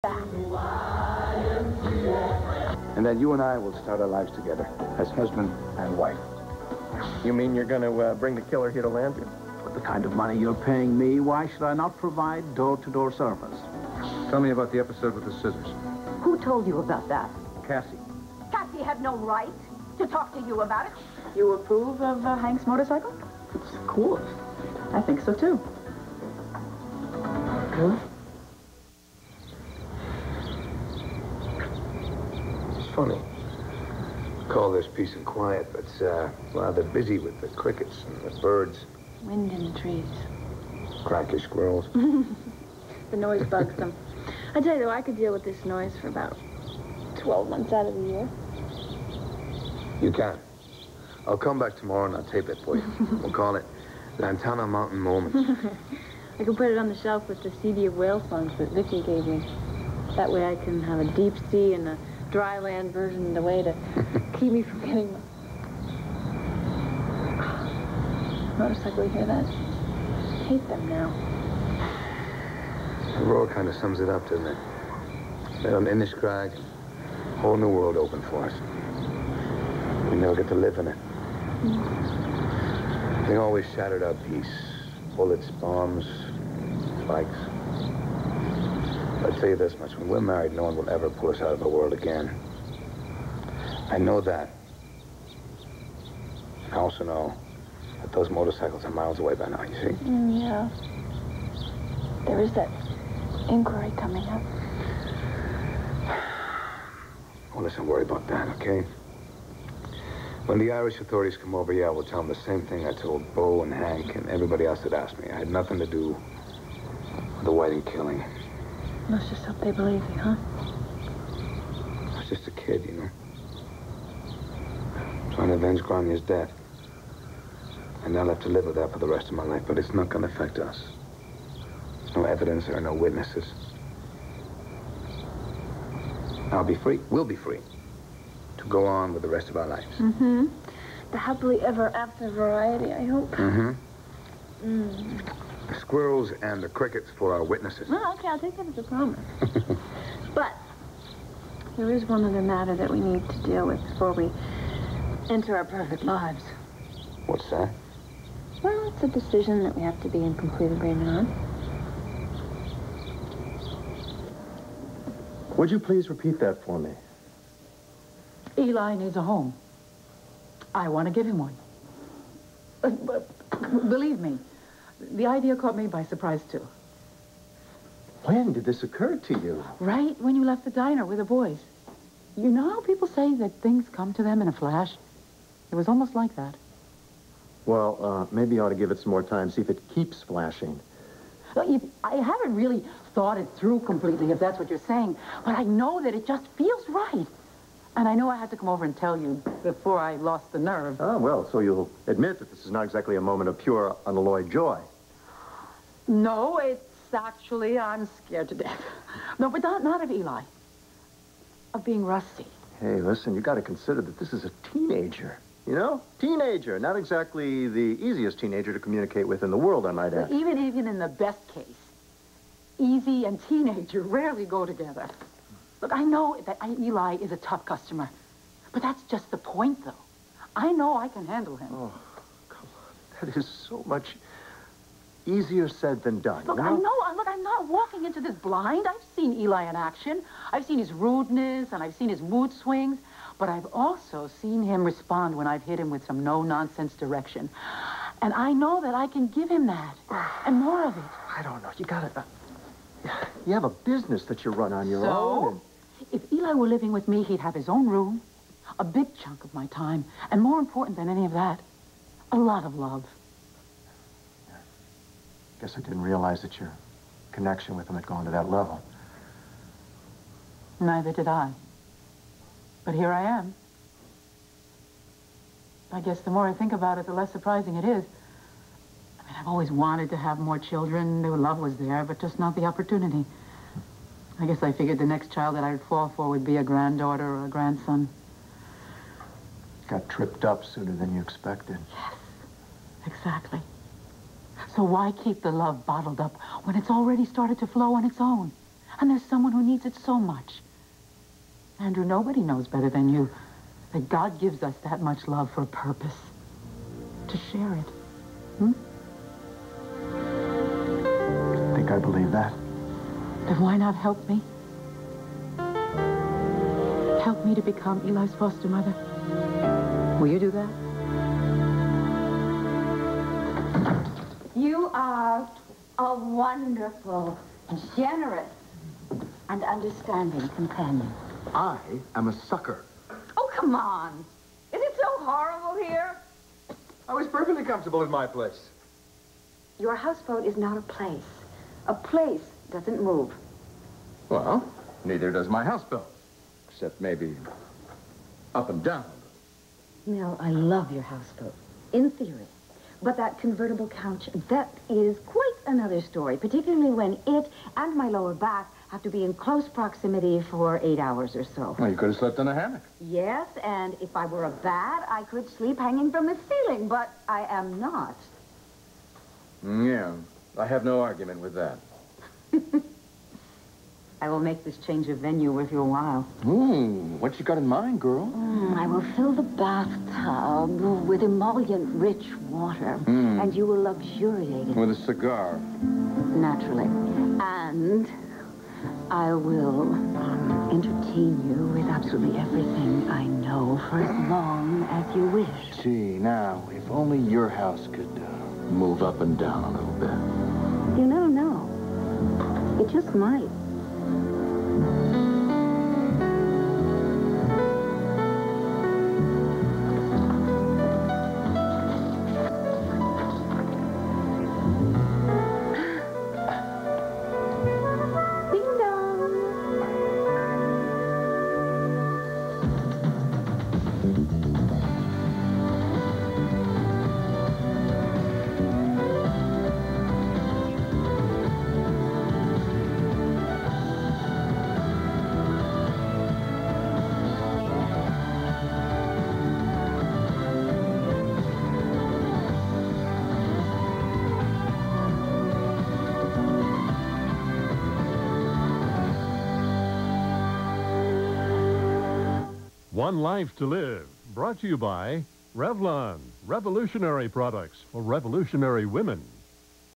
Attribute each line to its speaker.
Speaker 1: And then you and I will start our lives together as husband and wife.
Speaker 2: You mean you're going to bring the killer here to Landview?
Speaker 1: With the kind of money you're paying me, why should I not provide door-to-door service?
Speaker 3: Tell me about the episode with the scissors.
Speaker 4: Who told you about that?
Speaker 3: Cassie.
Speaker 4: Cassie had no right to talk to you about it.
Speaker 5: You approve of Hank's motorcycle?
Speaker 4: It's the coolest.
Speaker 5: I think so, too.
Speaker 2: Huh?
Speaker 3: It's funny. Call this peace and quiet, but well, they're busy with the crickets and the birds.
Speaker 5: Wind in the trees.
Speaker 3: Cracky squirrels.
Speaker 5: The noise bugs them. I tell you, though, I could deal with this noise for about 12 months out of the year.
Speaker 3: You can. I'll come back tomorrow and I'll tape it for you. We'll call it Lantana Mountain Moments.
Speaker 5: I can put it on the shelf with the CD of whale songs that Vicky gave me. That way I can have a deep sea and a dry land version in the way to keep me from getting my... Motorcycle, you hear that? I hate them now.
Speaker 3: The roar kind of sums it up, doesn't it? They're on Inniscrag, whole new world open for us. We never get to live in it. They always shattered our peace. Bullets, bombs, bikes. I'll tell you this much, when we're married, no one will ever pull us out of the world again. I know that. I also know that those motorcycles are miles away by now, you see?
Speaker 5: Yeah. There is that inquiry coming up.
Speaker 3: Well, listen, worry about that, okay? When the Irish authorities come over here, I will tell them the same thing I told Bo and Hank and everybody else that asked me. I had nothing to do with the Whiting killing.
Speaker 5: Let's just hope they believe you, huh?
Speaker 3: I was just a kid, you know. Trying to avenge Grania's death. And I'll have to live with that for the rest of my life, but it's not going to affect us. There's no evidence, there are no witnesses. I'll be free, we'll be free, to go on with the rest of our lives.
Speaker 5: Mm-hmm. The happily ever after variety, I hope.
Speaker 3: Mm-hmm. The squirrels and the crickets for our witnesses.
Speaker 5: Well, okay, I'll take that as a promise. But there is one other matter that we need to deal with before we enter our perfect lives.
Speaker 3: What's that?
Speaker 5: Well, it's a decision that we have to be in complete agreement on.
Speaker 2: Would you please repeat that for me?
Speaker 6: Eli needs a home. I want to give him one. But believe me, the idea caught me by surprise, too.
Speaker 2: When did this occur to you?
Speaker 6: Right when you left the diner with the boys. You know how people say that things come to them in a flash? It was almost like that.
Speaker 2: Well, maybe you ought to give it some more time, see if it keeps flashing.
Speaker 6: I haven't really thought it through completely, if that's what you're saying, but I know that it just feels right. And I know I had to come over and tell you before I lost the nerve.
Speaker 2: Ah, well, so you'll admit that this is not exactly a moment of pure, unalloyed joy.
Speaker 6: No, it's actually, I'm scared to death. No, but not of Eli. Of being rusty.
Speaker 2: Hey, listen, you got to consider that this is a teenager. You know? Teenager. Not exactly the easiest teenager to communicate with in the world, I might add.
Speaker 6: But even in the best case, easy and teenager rarely go together. Look, I know that Eli is a tough customer, but that's just the point, though. I know I can handle him.
Speaker 2: Oh, come on. That is so much easier said than done.
Speaker 6: Look,
Speaker 2: you know?
Speaker 6: Look, I'm not walking into this blind. I've seen Eli in action. I've seen his rudeness, and I've seen his mood swings. But I've also seen him respond when I've hit him with some no-nonsense direction. And I know that I can give him that, and more of it.
Speaker 2: I don't know. You gotta... you have a business that you run on your own.
Speaker 6: So, if Eli were living with me, he'd have his own room, a big chunk of my time, and more important than any of that, a lot of love.
Speaker 2: Guess I didn't realize that your connection with him had gone to that level.
Speaker 6: Neither did I. But here I am. I guess the more I think about it, the less surprising it is. I mean, I've always wanted to have more children. The love was there, but just not the opportunity. I guess I figured the next child that I'd fall for would be a granddaughter or a grandson.
Speaker 2: Got tripped up sooner than you expected.
Speaker 6: Yes, exactly. So why keep the love bottled up when it's already started to flow on its own? And there's someone who needs it so much. Andrew, nobody knows better than you that God gives us that much love for a purpose. To share it.
Speaker 1: I think I believe that.
Speaker 6: Then why not help me? Help me to become Eli's foster mother. Will you do that?
Speaker 4: You are a wonderful, generous, and understanding companion.
Speaker 2: I am a sucker.
Speaker 4: Oh, come on. Is it so horrible here?
Speaker 2: I was perfectly comfortable in my place.
Speaker 4: Your houseboat is not a place. A place doesn't move.
Speaker 2: Well, neither does my houseboat. Except maybe up and down.
Speaker 4: Nell, I love your houseboat, in theory. But that convertible couch, that is quite another story, particularly when it and my lower back have to be in close proximity for 8 hours or so.
Speaker 2: Well, you could have slept in a hammock.
Speaker 4: Yes, and if I were a bat, I could sleep hanging from the ceiling, but I am not.
Speaker 2: Yeah, I have no argument with that.
Speaker 4: I will make this change of venue worth your while.
Speaker 2: What you got in mind, girl?
Speaker 4: I will fill the bathtub with emollient-rich water, and you will luxuriate in it.
Speaker 2: With a cigar.
Speaker 4: Naturally. And I will entertain you with absolutely everything I know for as long as you wish.
Speaker 2: Gee, now, if only your house could move up and down a little bit.
Speaker 4: You never know. It just might.
Speaker 7: One Life to Live, brought to you by Revlon, revolutionary products for revolutionary women.